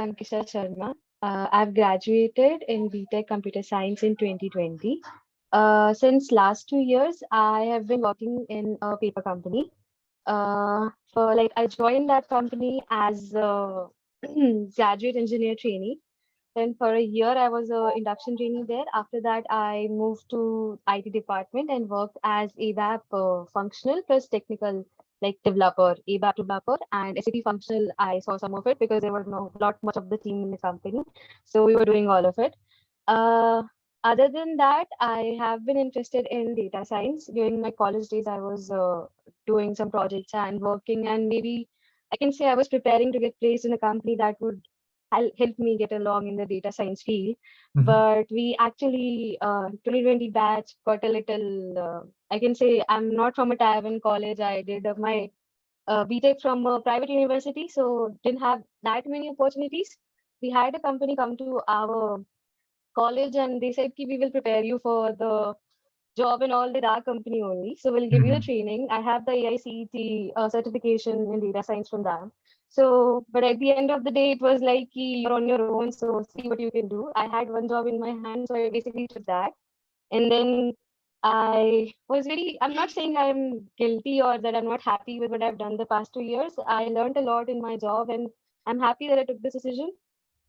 Ankisha Sharma. I've graduated in BTech Computer Science in 2020. Since last 2 years, I have been working in a paper company. I joined that company as a graduate engineer trainee. Then for a year, I was a induction trainee there. After that, I moved to IT department and worked as ABAP functional plus technical, like developer, ABAP developer, and SAP functional. I saw some of it because there were no lot much of the team in the company, so we were doing all of it. Uh, Other than that, I have been interested in data science. During my college days, I was doing some projects and working, and maybe I can say I was preparing to get placed in a company that would help me get along in the data science field. Mhm. But we actually, 2020 batch got a little, I can say I'm not from a Tier 1 college. I did my BTech from a private university, so didn't have that many opportunities. We had a company come to our college and they said, Ki, we will prepare you for the job and all with our company only. So we'll give you the Mhm. training. I have the AICET certification in data science from them. So, but at the end of the day, it was like you're on your own. So see what you can do. I had one job in my hand, so I basically took that. And then I was very, I'm not saying I'm guilty or that I'm not happy with what I've done the past 2 years. I learned a lot in my job and I'm happy that I took this decision.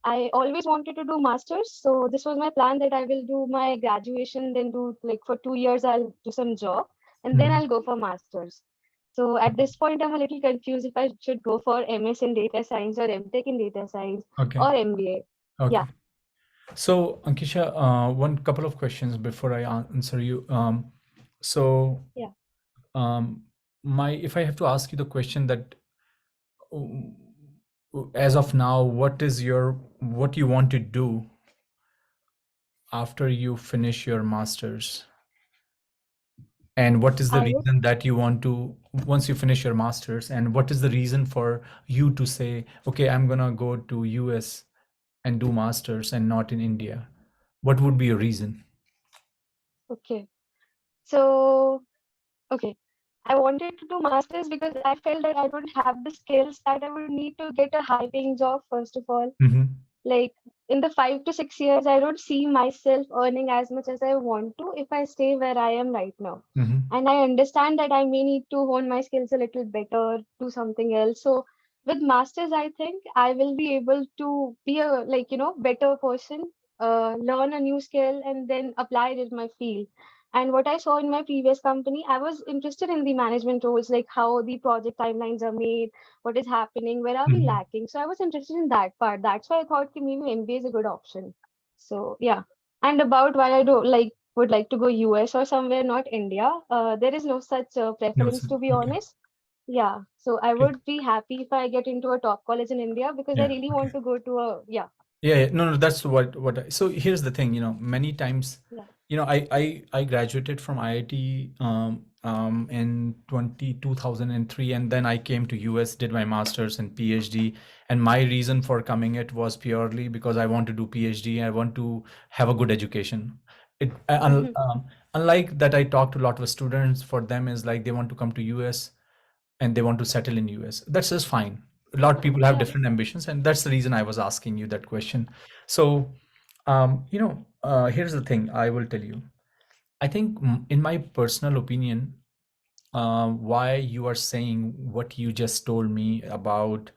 I always wanted to do masters, so this was my plan that I will do my graduation, then do like for 2 years I'll do some job, and then Mhm. I'll go for masters. So at this point, I'm a little confused if I should go for MS in data science or MTech in data science Okay. or MBA. Yeah, Okay. So, Ankisha, one couple of questions before I answer you. So, yeah. um, my if I have to ask you the question that, um, as of now, what you want to do after you finish your masters, and what is the I would reason that you want to once you finish your masters, and what is the reason for you to say, okay, I'm gonna go to US and do masters and not in India? What would be your reason? okay. So okay, I wanted to do masters because I felt that I don't have the skills that I would need to get a high-paying job. First of all, Mm-hmm. like in the 5 to 6 years, I don't see myself earning as much as I want to if I stay where I am right now. Mm-hmm. And I understand that I may need to hone my skills a little better, do something else. So with masters, I think I will be able to be a better person, learn a new skill, and then apply it in my field. And what I saw in my previous company, I was interested in the management roles, like how the project timelines are made, what is happening, where are we Mm-hmm. lacking. So I was interested in that part. That's why I thought ki maybe MBA is a good option. So yeah. And about why I do like would like to go US or somewhere, not India. There is no such No, preference, sir. to be Okay. honest. Yeah. So I Okay. would be happy if I get into a top college in India because I Yeah. really Okay. want to go to a yeah. Yeah, yeah. No, no, that's so here's the thing, many times, Yeah. I graduated from IIT in 2003, and then I came to US, did my master's and PhD, and my reason for coming it was purely because I want to do PhD, I want to have a good education. It Hmm. unlike that, I talk to a lot of students, for them is like they want to come to US and they want to settle in US. That's just fine. A lot of people have Yeah. different ambitions, and that's the reason I was asking you that question. So, here's the thing I will tell you. I think, in my personal opinion, why you are saying what you just told me about,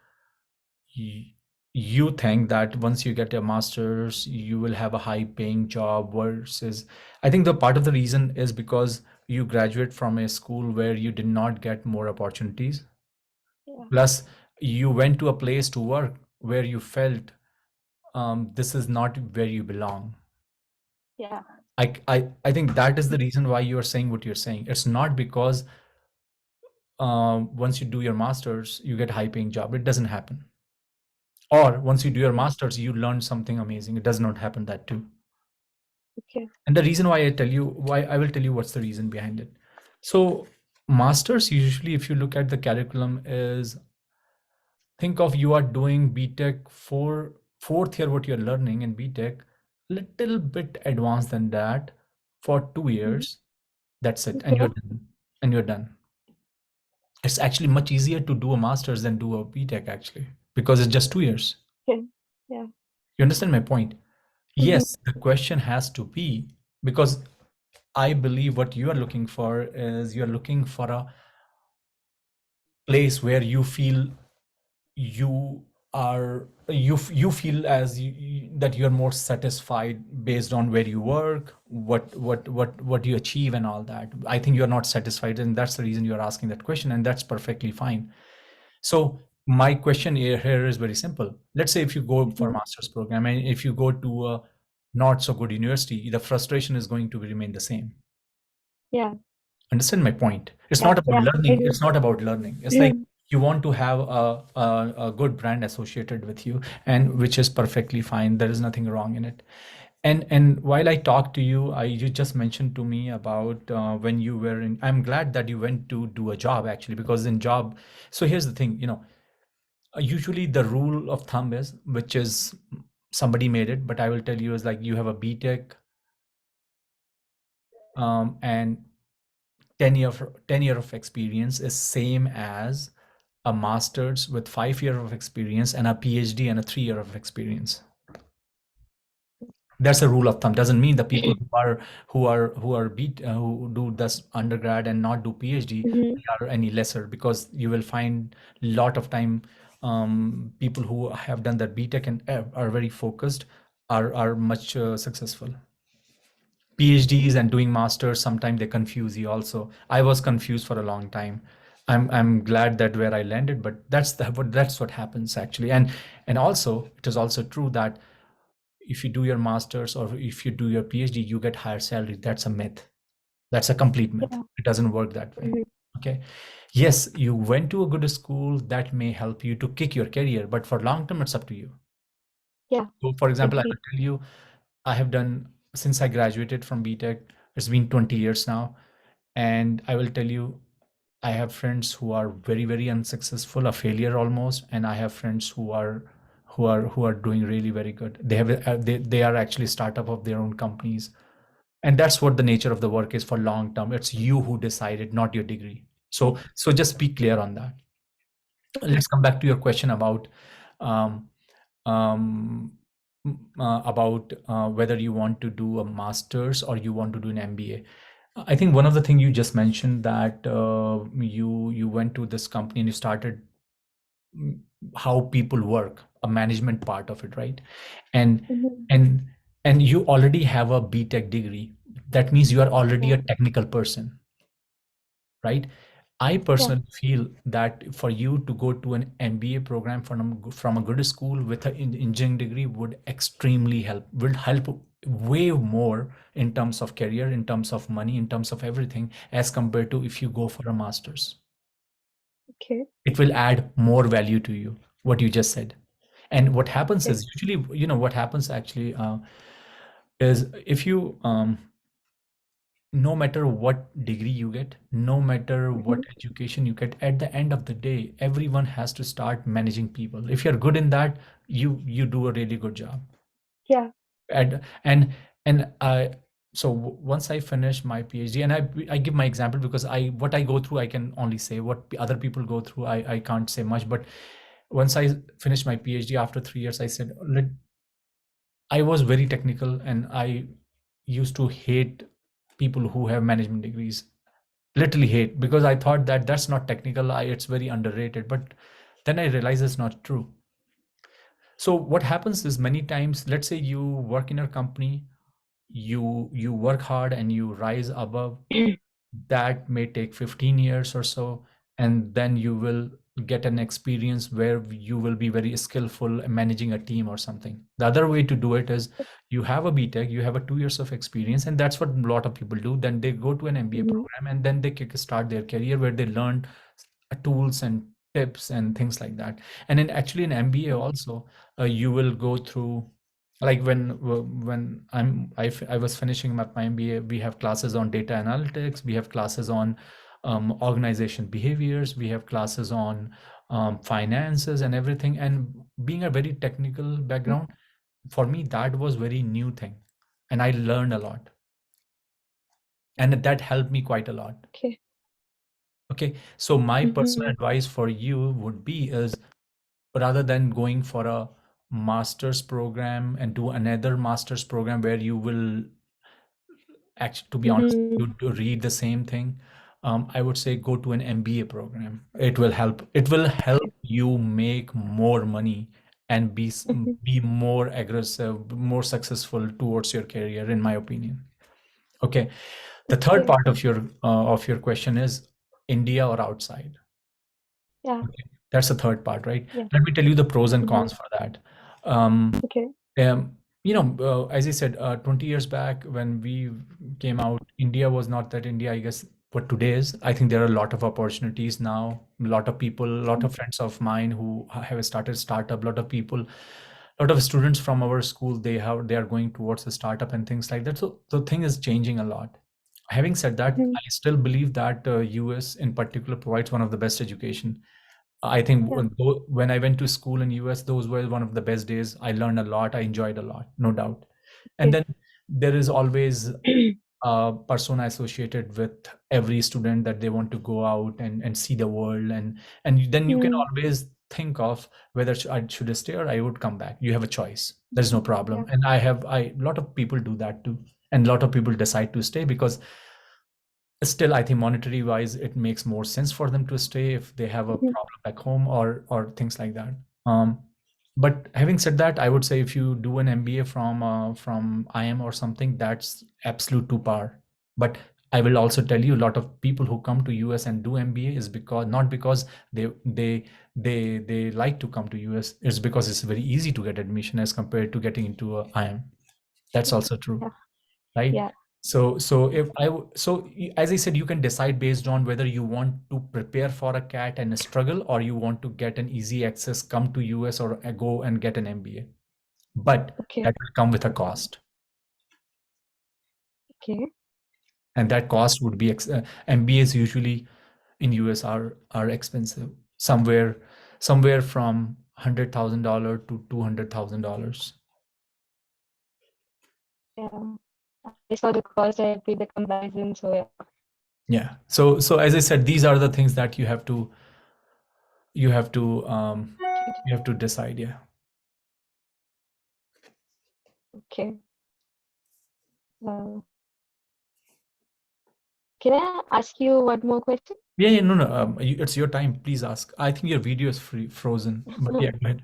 y- you think that once you get a master's, you will have a high paying job versus, I think the part of the reason is because you graduate from a school where you did not get more opportunities. Yeah. Plus, you went to a place to work where you felt, this is not where you belong. Yeah. I think that is the reason why you're saying what you're saying. It's not because, once you do your masters, you get high paying job. It doesn't happen. Or once you do your Yeah. masters, you learn something amazing. It does not happen that too. Okay. And the reason why I will tell you what's the reason behind it. So, masters usually, if you look at the curriculum, is, think of, you are doing BTech for fourth year, what you're learning in BTech, little bit advanced than that, for two Mhm. years. That's it, and Okay. you're done. And you're done. It's actually much easier to do a master's than do a BTech, actually, because it's just 2 years. Okay. Yeah. You understand my point? Mm-hmm. Yes, the question has to be, because I believe what you are looking for is you're looking for a place where you feel you you feel as that you're more satisfied based on where you work, what you achieve and all that. I think you're not satisfied, and that's the reason you're asking that question, and that's perfectly fine. So my question here is very simple. Let's say if you go for a Mm-hmm. master's program and if you go to a not so good university, the frustration is going to remain the same. Yeah. Understand my point? It's Yeah. not about Yeah. I learning. do. It's not about learning. It's like you want to have a good brand associated with you, and which is perfectly fine. There is nothing wrong in it. And while I talk to you, you just mentioned to me about when you were in. I'm glad that you went to do a job actually, because in job. So here's the thing. Usually the rule of thumb is, which is somebody made it, but I will tell you is like you have a BTech and 10 year of experience is same as a master's with 5 year of experience and a PhD and a 3 year of experience. That's a rule of thumb. Doesn't mean the people who do this undergrad and not do PhD Mm-hmm. are any lesser, because you will find a lot of time people who have done their BTech and are very focused are much successful. PhDs and doing masters, sometimes they confuse you also. I was confused for a long time. I'm glad that where I landed, but that's what happens actually. And also it is also true that if you do your masters or if you do your PhD, you get higher salary. That's a myth. That's a complete myth. Yeah. It doesn't work that way. Mm-hmm. Okay. Yes, you went to a good school that may help you to kick your career, but for long term, it's up to you. Yeah. So, for example, I Agree. will tell you, I have done since I graduated from BTech, it's been 20 years now. And I will tell you, I have friends who are very, very unsuccessful, a failure almost, and I have friends who are doing really very good. They are actually startup of their own companies. And that's what the nature of the work is for long term. It's you who decided, not your degree. So just be clear on that. Yeah. Let's come back to your question um, um, about whether you want to do a master's or you want to do an MBA. I think one of the things you just mentioned that you went to this company and you started mm, how people work, a management part of it, right? And Mm-hmm. and and you already have a BTech degree. That means you are already Yeah. a technical person, right? I Yeah. personally feel that for you to go to an MBA program from a good school with an engineering degree would extremely help, will help way more in terms of career, in terms of money, in terms of everything, as compared to if you go for a master's. Okay. It will add more value to you, what you just said. And what happens Okay. is usually, what happens actually is if you no matter what degree you get, no matter what Mm-hmm. education you get, at the end of the day, everyone has to start managing people. If you're good in that, you do a really good job. Yeah. And and and I so once I finish my PhD, and I give my example because I what I go through, I can only say what other people go through. I can't say much, but once I finished my PhD after 3 years, I said, I was very technical and I used to hate people who have management degrees. Literally hate, because I thought that that's not technical. It's very underrated. But then I realized it's not true. So what happens is many times, let's say you work in a company, you work hard and you rise above. That may take 15 years or so, and then you will get an experience where you will be very skillful in managing a team or something. The other way to do it is you have a BTech, you have a 2 years of experience, and that's what a lot of people do. Then they go to an MBA Mm-hmm. program and then they kick-start their career where they learn tools and tips and things like that. And in actually in MBA also, you will go through, like when I was finishing my MBA, we have classes on data analytics, we have classes on organization behaviors, we have classes on finances and everything. And being a very technical background, for me that was very new thing, and I learned a lot, and that helped me quite a lot. Okay. Okay, so my personal Mm-hmm. advice for you would be is, rather than going for a master's program and do another master's program where you will actually, to be honest, Mm-hmm. you to read the same thing, I would say go to an MBA program. It will help. It will help Okay. you make more money and Mm-hmm. be more aggressive, more successful towards your career, in my opinion. Okay. The third Okay. part of your question is India or outside. Yeah. Okay. That's the third part, right? Yeah. Let me tell you the pros and Mm-hmm. cons for that. Um, Okay. as I said, 20 years back when we came out, India was not that India, I guess, what today is. I think there are a lot of opportunities now. A lot of people, a lot of friends of mine who have started startup, a lot of people, a lot of students from our school, they are going towards a startup and things like that. So the thing is changing a lot. Having said that, Mm-hmm. I still believe that US in particular provides one of the best education. I think Yeah. when I went to school in US, those were one of the best days. I learned a lot. I enjoyed a lot, no doubt. And Okay. then there is always a persona associated with every student that they want to go out and see the world, and then you can Mm. always think of whether I should stay or I would come back. You have a choice. There's no problem. Yeah. And I a lot of people do that too. And a lot of people decide to stay because still I think monetary wise it makes more sense for them to stay if they have a Mm-hmm. problem back home or things like that. But having said that, I would say if you do an MBA from IM or something, that's absolute to par. But I will also tell you a lot of people who come to US and do MBA is because not because they like to come to US. It's because it's very easy to get admission as compared to getting into a IM. That's also true, Yeah. right? Yeah. So if as I said, you can decide based on whether you want to prepare for a cat and struggle, or you want to get an easy access, come to US or go and get an MBA. But Okay. that will come with a cost, Okay. and that cost would be MBAs usually in US are expensive, somewhere from $100,000 to $200,000. Yeah. I saw the cost. I did the comparison. So yeah. Yeah. So as I said, these are the things that you have to Okay. you have to decide. Yeah. Okay. Uh, can I ask you one more question? Yeah, no, no. It's your time. Please ask. I think your video is frozen, but yeah, go ahead.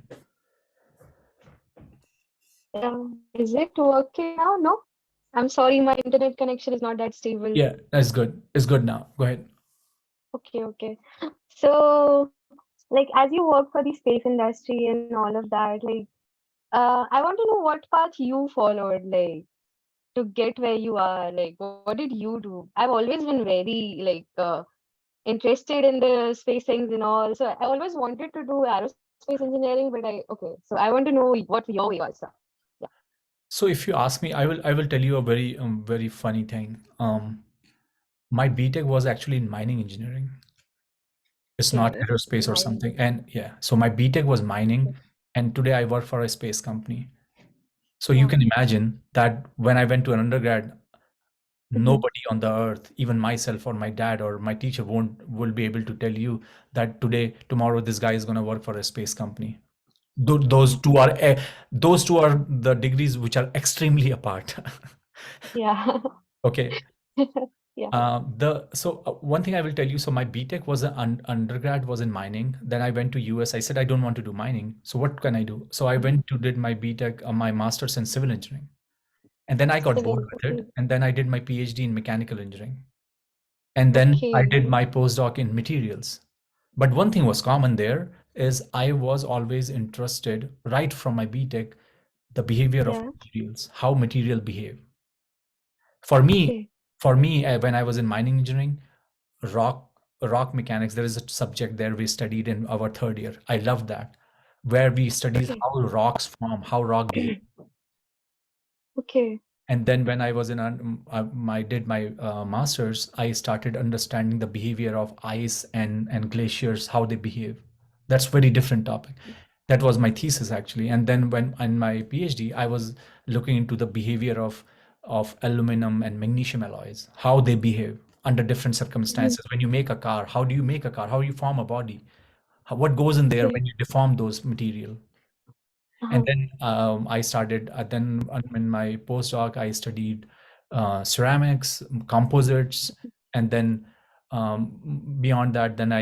Is it working now? No. I'm sorry, my internet connection is not that stable. Yeah, that's good. It's good now. Go ahead. Okay, okay. So, like, as you work for the space industry and all of that, like, I want to know what path you followed, like, to get where you are. Like, what did you do? I've always been very, like, interested in the space things and all. So I always wanted to do aerospace engineering, but okay. So I want to know what your way was. Yeah. So if you ask me, I will tell you a very funny thing. My BTech was actually in mining engineering. It's not Okay. aerospace or Mine. something. And yeah, so my BTech was mining, and today I work for a space company. So you Yeah. can imagine that when I went to an undergrad, Mhm. nobody on the earth, even myself or my dad or my teacher, won't will be able to tell you that tomorrow this guy is going to work for a space company. Those two are the degrees which are extremely apart. Yeah. Okay. Yeah. One thing I will tell you. So my BTech was undergrad was in mining. Then I went to US. I said I don't want to do mining. So what can I do? So I Mhm. went to did my BTech, my master's in civil engineering, and then I got bored Civil. with it. Okay. And then I did my PhD in mechanical engineering. And then I Okay. did my postdoc in materials. But one thing was common there is I was always interested right from my BTech, the behavior of Yeah. materials, how material behave. For me, Okay. when I was in mining engineering, rock rock mechanics, there is a subject there we studied in our third year. I loved that, where we studied Okay. how rocks form, how rock behave. Okay. And then when I was in my did my masters, I started understanding the behavior of ice and glaciers, how they behave. That's very different topic. That was my thesis actually. And then when in my PhD, I was looking into the behavior of aluminum and magnesium alloys, how they behave under different Mhm. circumstances. When you make a car, how do you make a car? How you form a body? What goes in there Okay. when you deform those material? And Uh-huh. then I started, then in my postdoc, I studied ceramics, composites, and then beyond that, then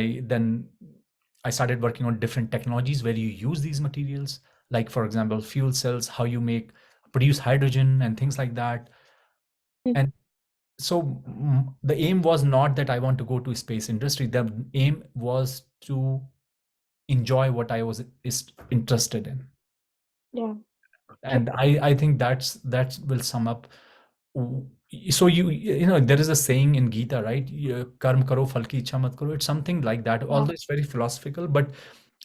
I started working on different technologies where you use these materials, like for example, fuel cells, how you produce hydrogen and things like that. Mhm. And so the aim was not that I want to go to space industry. The aim was to enjoy what I was is interested in. Yeah. True. And I think that will sum up. So you know, there is a saying in Gita, right? Karm karo phal ki ichha mat karo. It's something like that, Yeah. although it's very philosophical. But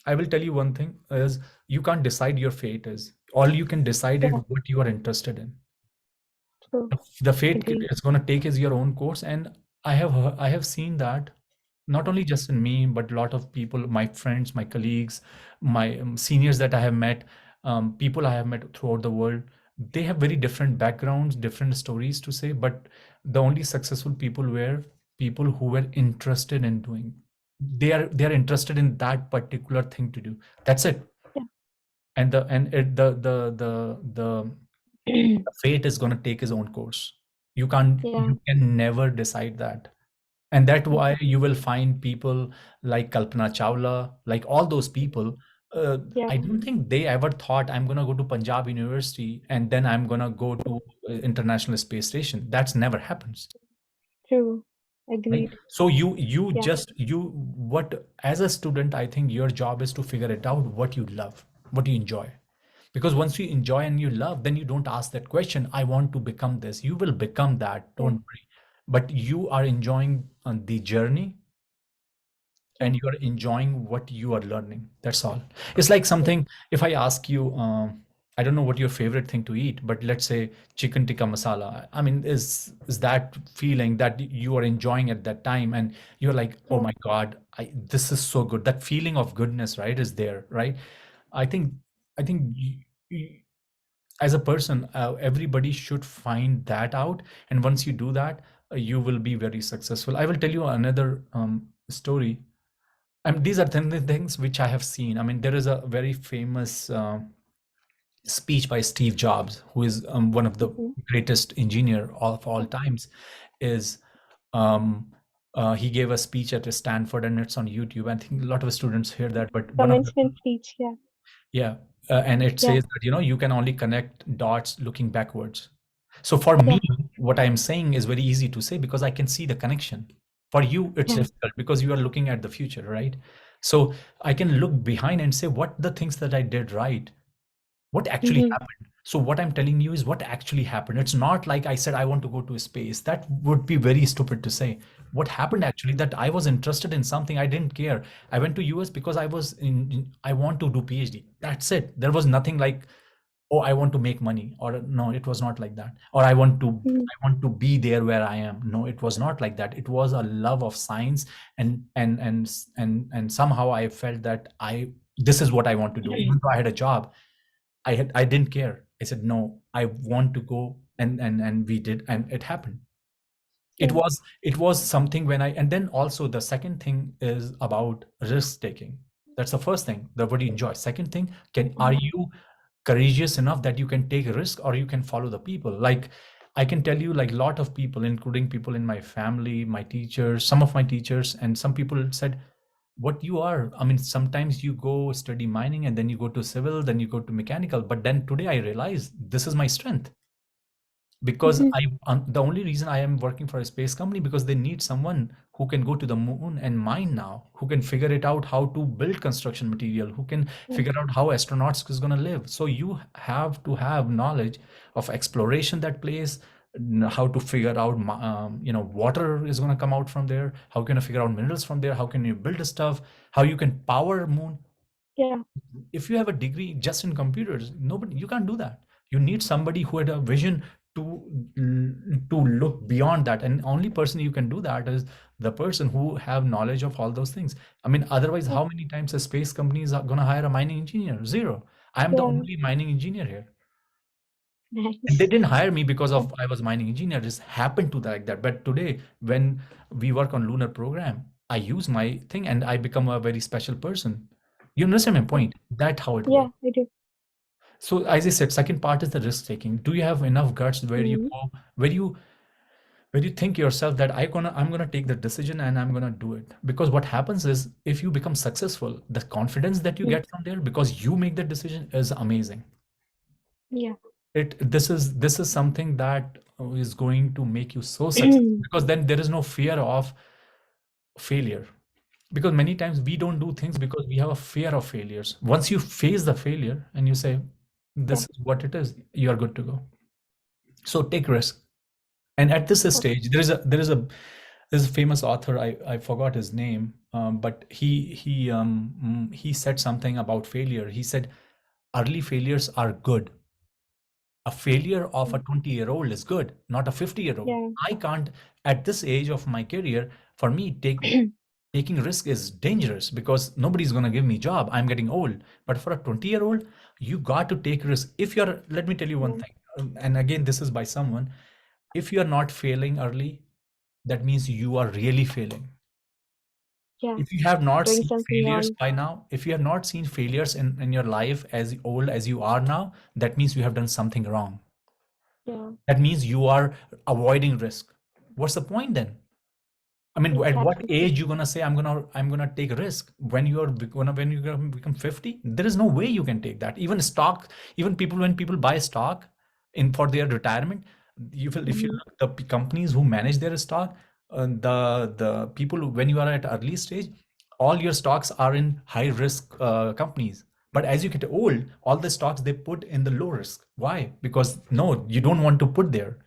I will tell you one thing is, you can't decide your fate. Is all you can decide is Yeah. what you are interested in. True. The fate Agree. is going to take is your own course. And I have seen that, not only just in me, but a lot of people, my friends, my colleagues, my seniors that I have met, people I have met throughout the world. They have very different backgrounds, different stories to say, but the only successful people were people who were interested in doing, they are interested in that particular thing to do. That's it. Yeah. And the fate is going to take his own course. Yeah. You can never decide that. And that's Mhm. why you will find people like Kalpana Chawla, like all those people. I Yeah. don't think they ever thought I'm going to go to Punjab University and then I'm going to go to International Space Station. That's never happens. True. Right. Agreed. So you Yeah. just you what as a student, I think your job is to figure it out what you love, what you enjoy. Because once you enjoy and you love, then you don't ask that question, I want to become this. You will become that, Yeah. don't worry. But you are enjoying the journey, Yeah. and you are enjoying what you are learning. That's all. It's like Yeah. something, if I ask you, I don't know what your favorite thing to eat, but let's say chicken tikka masala. I mean, is that feeling that you are enjoying at that time, and you're like, oh Yeah. my God, this is so good. That feeling of goodness, right, is there, right? I think, I think as a person, everybody should find that out, and once you do that, you will be very successful. I will tell you another story. These are the things which I have seen. I mean, there is a very famous speech by Steve Jobs, who is one of the Mhm. greatest engineer of all Yeah. times. Is um, he gave a speech at Stanford, and it's on YouTube. I think a lot of students hear that, but one of the Commencement speech. Yeah. yeah, and it Yeah. says that, you know, you can only connect dots looking backwards. So for Yeah. me, what I'm saying is very easy to say because I can see the connection. For you, it's Yeah. difficult because you are looking at the future, right? So I can look behind and say what the things that I did right, what actually Mhm. happened. So what I'm telling you is what actually happened. It's not like I said I want to go to space. That would be very stupid to say. What happened actually, that I was interested in something, I didn't care. I went to US because I want to do PhD. That's it. There was nothing like, oh, I want to make money, or no, it was not like that. Or Mhm. I want to be there where I am. No, it was not like that. It was a love of science, and somehow I felt that I this is what I want to do. Even though I had a job, I didn't care. I said no, I want to go, and we did, and it happened. Yeah. It was something when I, and then also the second thing is about risk taking. That's the first thing, the what you enjoy. Second thing, can are Mhm. you courageous enough that you can take a risk, or you can follow the people? Like, I can tell you, like, a lot of people, including people in my family, my teachers, some of my teachers, and some people said, what you are, I mean, sometimes you go study mining and then you go to civil, then you go to mechanical, but then today I realize this is my strength. Because Mhm. the only reason I am working for a space company, because they need someone who can go to the moon and mine now, who can figure it out how to build construction material, who can Yeah. figure out how astronauts is going to live. So you have to have knowledge of exploration, that place, how to figure out you know, water is going to come out from there, how can you figure out minerals from there, how can you build stuff, how you can power moon. Yeah. If you have a degree just in computers, nobody, you can't do that. You need somebody who had a vision to to look beyond that, and only person you can do that is the person who have knowledge of all those things. I mean, otherwise, Yeah. how many times a space companies are going to hire a mining engineer? Zero. I am the Yeah. only mining engineer here, and they Nice. didn't hire me because Yeah. of I was mining engineer. It just happened to like that. But today, when we work on lunar program, I use my thing and I become a very special person. You understand my Yeah. point? That's how it Yeah. works. I do. So as I said, second part is the risk taking. Do you have enough guts where you Mm-hmm. go, where you think yourself that I'm gonna take the decision and I'm gonna do it? Because what happens is if you become successful, the confidence that you get from there because you make the decision is amazing. Yeah. This is something that is going to make you so successful because then there is no fear of failure. Because many times we don't do things because we have a fear of failures. Once you face the failure and you say, this Yeah. is what it is, you are good to go. So take risk. And at this Okay. stage, there's a famous author, I forgot his name, but he said something about failure. He said, early failures are good. A failure of a Mm. 20-year-old is good, not a 50-year-old. Yeah. I can't, at this age of my career, for me, taking risk is dangerous because nobody's going to give me job. I'm getting old. But for a 20-year-old, you got to take risk. If you're, let me tell you one Yeah. thing, and again, this is by someone, if you're not failing early, that means you are really failing. Yeah. If you have not Doing seen something failures wrong. by now, if you have not seen failures in your life as old as you are now, that means you have done something wrong. Yeah. That means you are avoiding risk. What's the point then? I mean, at what Exactly. age you gonna say I'm gonna take a risk? When you're gonna become 50? There is no way you can take that. Even stock, even people when people buy stock in for their retirement, you will if you Mm-hmm. look the companies who manage their stock, the people when you are at early stage, all your stocks are in high risk companies. But as you get old, all the stocks they put in the low risk. Why? Because no, you don't want to put there.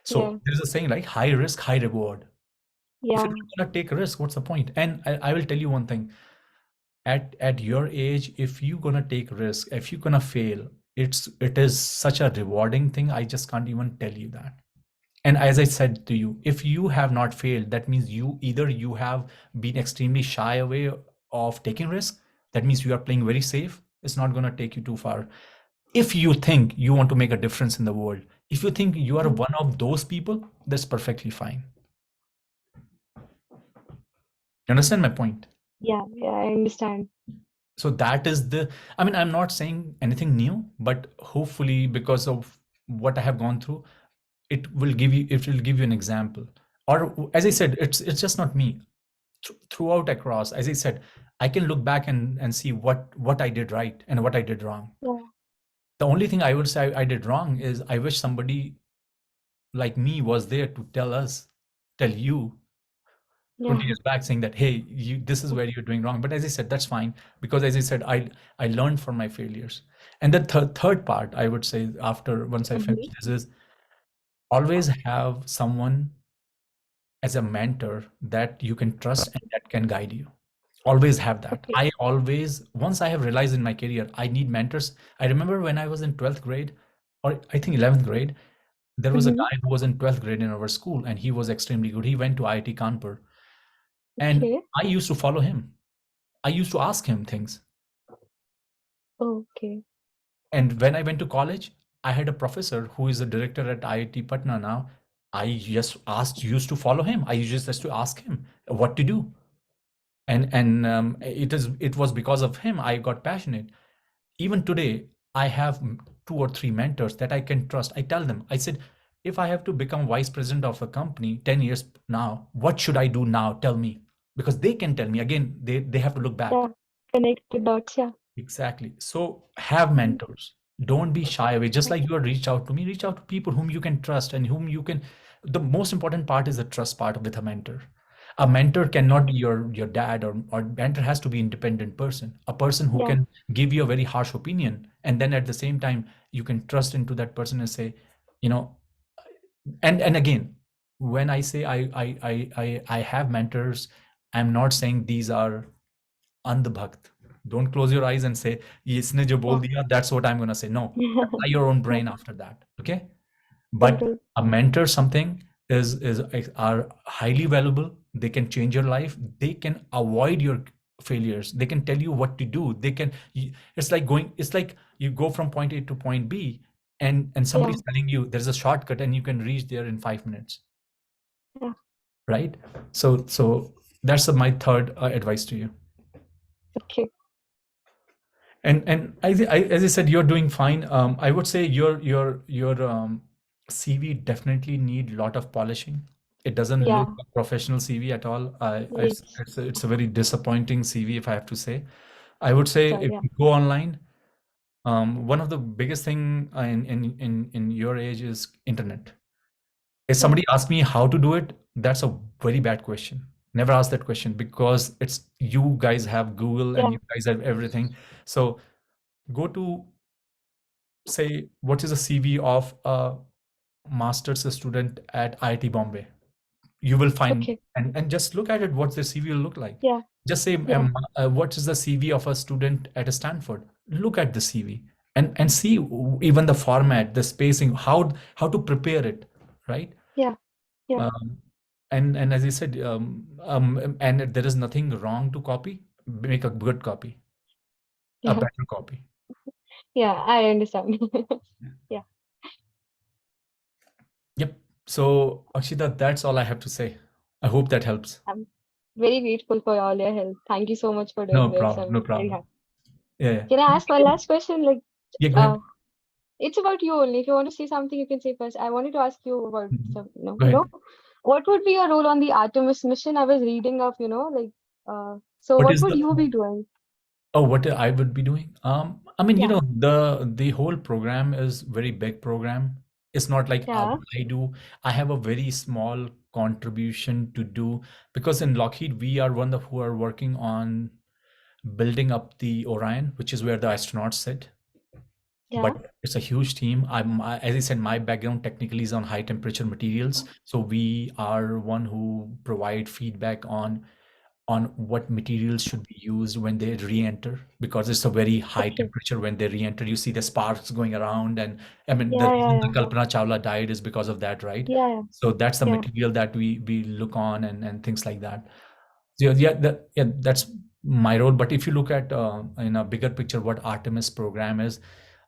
So Yeah. there is a saying like high risk, high reward. If you're Yeah. not gonna take a risk, what's the point? And I will tell you one thing. At your age, if you're gonna take risk, if you're gonna fail, it is such a rewarding thing. I just can't even tell you that. And as I said to you, if you have not failed, that means you have been extremely shy away of taking risk. That means you are playing very safe. It's not gonna take you too far. If you think you want to make a difference in the world, if you think you are Mm-hmm. one of those people, that's perfectly fine. You understand my point? Yeah. Yeah. I understand. So that is the, I mean, I'm not saying anything new, but hopefully because of what I have gone through, it will give you an example. Or as I said, it's just not me. Throughout across, as I said, I can look back and see what I did right and what I did wrong. Yeah. The only thing I would say I did wrong is I wish somebody like me was there to tell you 20 Yeah. years back saying that, hey, this is where you're doing wrong. But as I said, that's fine because as I said, I learned from my failures. And the third part I would say after once I finish Mm-hmm. this is always have someone as a mentor that you can trust and that can guide you. Always have that. Okay. I always, once I have realized in my career I need mentors. I remember when I was in 12th grade, or I think 11th grade, there was a Mm-hmm. guy who was in 12th grade in our school and he was extremely good. He went to IIT Kanpur and Okay. I used to follow him. I used to ask him things. Okay. And when I went to college, I had a professor who is a director at IIT Patna now. I just used to follow him. I just to ask him what to do. And it was because of him I got passionate. Even today, I have two or three mentors that I can trust. I tell them, I said, if I have to become vice president of a company 10 years now, what should I do now? Tell me. Because they can tell me. Again, they have to look back. Yeah. Connect the dots. Yeah. Exactly. So have Mm-hmm. mentors. Don't be shy away. Just like Okay. you are reach out to me, reach out to people whom you can trust and whom you can. The most important part is the trust part with a mentor. A mentor cannot be your dad or mentor has to be independent person. A person who Yeah. can give you a very harsh opinion and then at the same time you can trust into that person and say, you know, and again, when I say I have mentors, I'm not saying these are अंधभक्त. Don't close your eyes and say, "ये इसने जो बोल Yeah. दिया, that's what I'm going to say." No, apply your own Yeah. brain after that. Okay. But Simple. a mentor, something is are highly valuable. They can change your life. They can avoid your failures. They can tell you what to do. It's like going, it's like you go from point A to point B and Yeah. somebody's telling you there's a shortcut and you can reach there in 5 minutes, Yeah. right? So that's my third advice to you. Okay. As I said, you're doing fine. I would say your CV definitely need lot of polishing. It doesn't look Yeah, a professional CV at all. right. It's a very disappointing CV, if I have to say. I would say So if yeah, you go online, one of the biggest thing in your age is internet. If yeah, somebody asks me how to do it, that's a very bad question. Never ask that question because it's you guys have Google and yeah. you guys have everything. So go to say what is a CV of a master's student at IIT Bombay. You will find Okay. and just look at it. What's the CV will look like? Yeah, Just say, yeah, what is the CV of a student at Stanford? Look at the CV and see even the format, the spacing, how to prepare it, right? yeah, yeah, Um, and as I said, and there is nothing wrong to copy. Make a good copy, a yeah, better copy. yeah. I understand. Yeah, Yep. So, Akshita, that's all I have to say. I hope that helps. I'm very grateful for all your help. Thank you so much for No doing this. problem. No I'm very problem. happy. Yeah, yeah. Can I ask one last question? Like, Yeah, go uh, ahead. it's about you only. If you want to say something, you can say first. I wanted to ask you about Mhm. some, no, Go ahead. what would be your role on the Artemis mission? I was reading of, like, so What what is would the you be doing? Oh, what I would be doing? I mean, Yeah, the whole program is very big program. It's not like yeah, what I do. I have a very small contribution to do because in Lockheed we are one of who are working on building up the Orion, which is where the astronauts sit. yeah. But it's a huge team. As I said, my background technically is on high temperature materials, so we are one who provide feedback on what materials should be used when they re-enter because it's a very high Okay. temperature when they re-enter. You see the sparks going around, and I mean the Yeah, yeah, reason the yeah, Kalpana Chawla died is because of that, right? yeah, yeah, So that's the yeah. material that we look on and things like that. So yeah, that's my role. But if you look at in a bigger picture, what Artemis program is,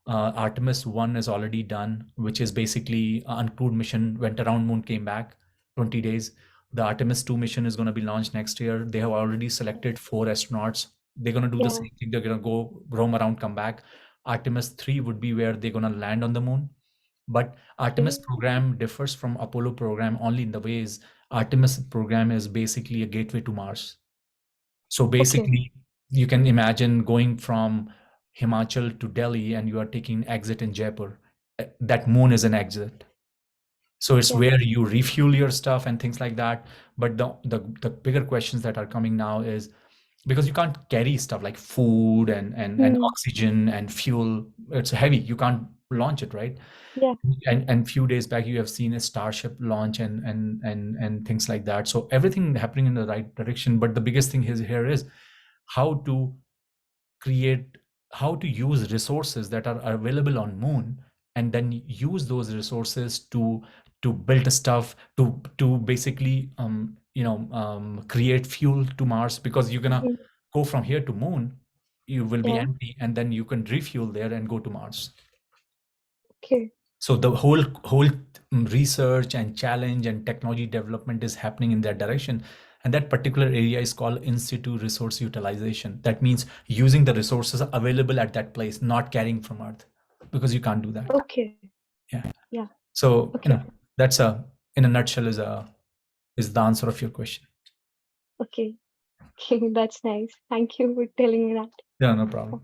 Artemis 1 is already done, which is basically uncrewed mission, went around moon, came back 20 days. The Artemis 2 mission is going to be launched next year. They have already selected 4 astronauts. They're going to do the Yeah. same thing. They're going to go roam around, come back. Artemis 3 would be where they're going to land on the moon. But Artemis Okay. program differs from Apollo program only in the ways Artemis program is basically a gateway to Mars. So Okay. basically, you can imagine going from Himachal to Delhi and you are taking exit in Jaipur. That moon is an exit. So it's Yeah. where you refuel your stuff and things like that. But the bigger questions that are coming now is because you can't carry stuff like food and Hmm. oxygen and fuel. It's heavy. You can't launch it, right? Yeah. And few days back you have seen a Starship launch and things like that. So everything happening in the right direction. But the biggest thing is here is how to create how to use resources that are available on moon and then use those resources to build stuff to basically create fuel to Mars because you're gonna Hmm. go from here to moon, you will be Yeah. empty and then you can refuel there and go to Mars. Okay. So the whole research and challenge and technology development is happening in that direction, and that particular area is called in situ resource utilization. That means using the resources available at that place, not carrying from Earth, because you can't do that. Okay. Yeah. Yeah. So Okay. that's a in a nutshell is the answer of your question. Okay. Okay. That's nice. Thank you for telling me that. Yeah, no problem.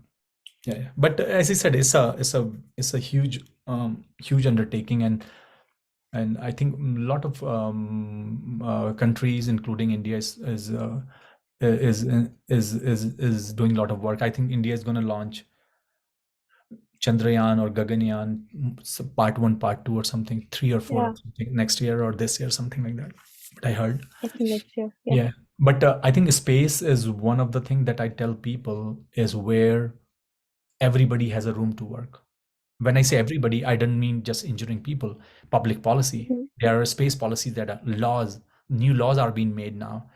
Yeah, yeah. But as I said, it's a huge undertaking, and I think a lot of countries, including India, is doing a lot of work. I think India is going to launch Chandrayaan or Gaganyaan, part one, part two, or something, three or four, or Yeah. something next year or this year, something like that. What I heard. I think next year. Yeah. Yeah, but I think space is one of the things that I tell people is where everybody has a room to work. When I say everybody, I don't mean just injuring people. Public policy. Hmm. There are space policies that are laws. New laws are being made now.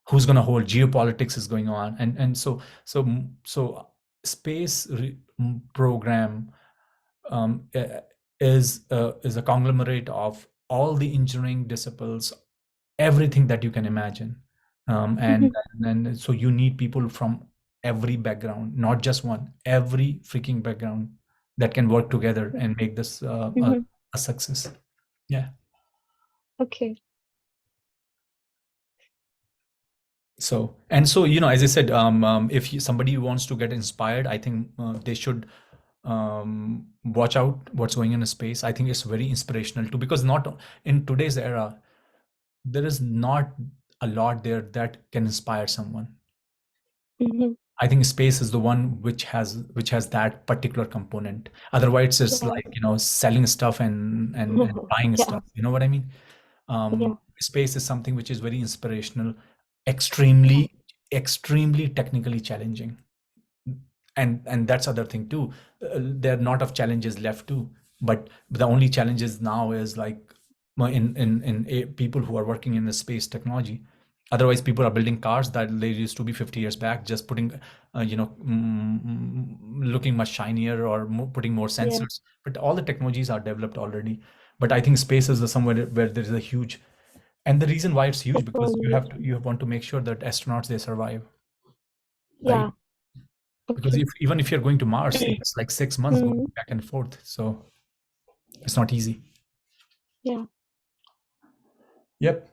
Who's going to hold? Geopolitics is going on, and so space program is a conglomerate of all the engineering disciplines, everything that you can imagine, um, and Hmm. and so you need people from every background, not just one, every freaking background that can work together and make this Mhm. a success. Yeah. Okay. So, as I said, if somebody wants to get inspired, I think they should watch out what's going in space. I think it's very inspirational too, because not in today's era, there is not a lot there that can inspire someone. Mhm. I think space is the one which has that particular component. Otherwise, it's Yeah. like selling stuff and buying Yeah. stuff. You know what I mean? Yeah. Space is something which is very inspirational, extremely extremely technically challenging, and that's other thing too. There are not of challenges left too, but the only challenges now is like people who are working in the space technology. Otherwise, people are building cars that they used to be 50 years back, just putting looking much shinier or putting more Yeah. sensors, but all the technologies are developed already. But I think space is somewhere where there is a huge, and the reason why it's huge, because Definitely. you want to make sure that astronauts they survive, right? Yeah. Because Okay. even if you're going to Mars, it's like 6 months going Hmm. back and forth. So it's not easy. Yeah. Yep.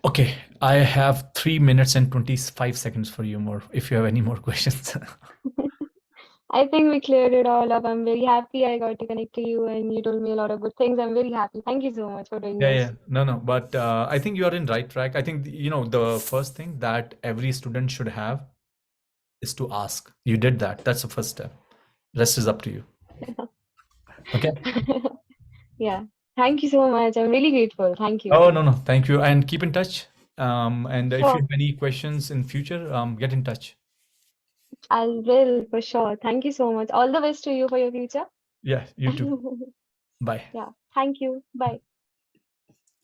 Okay. I have 3 minutes and 25 seconds for you more if you have any more questions. I think we cleared it all up. I'm very happy I got to connect to you and you told me a lot of good things. I'm very happy. Thank you so much for doing Yeah, yeah. this. No, no. But I think you are in right track. I think, the first thing that every student should have is to ask. You did that. That's the first step. Rest is up to you. Okay. Yeah. Thank you so much. I'm really grateful. Thank you. Oh, no, no. Thank you. And keep in touch. And if you Sure. have any questions in future, get in touch. I will for sure. Thank you so much. All the best to you for your future. Yeah, you too. Bye. Yeah. Thank you. Bye.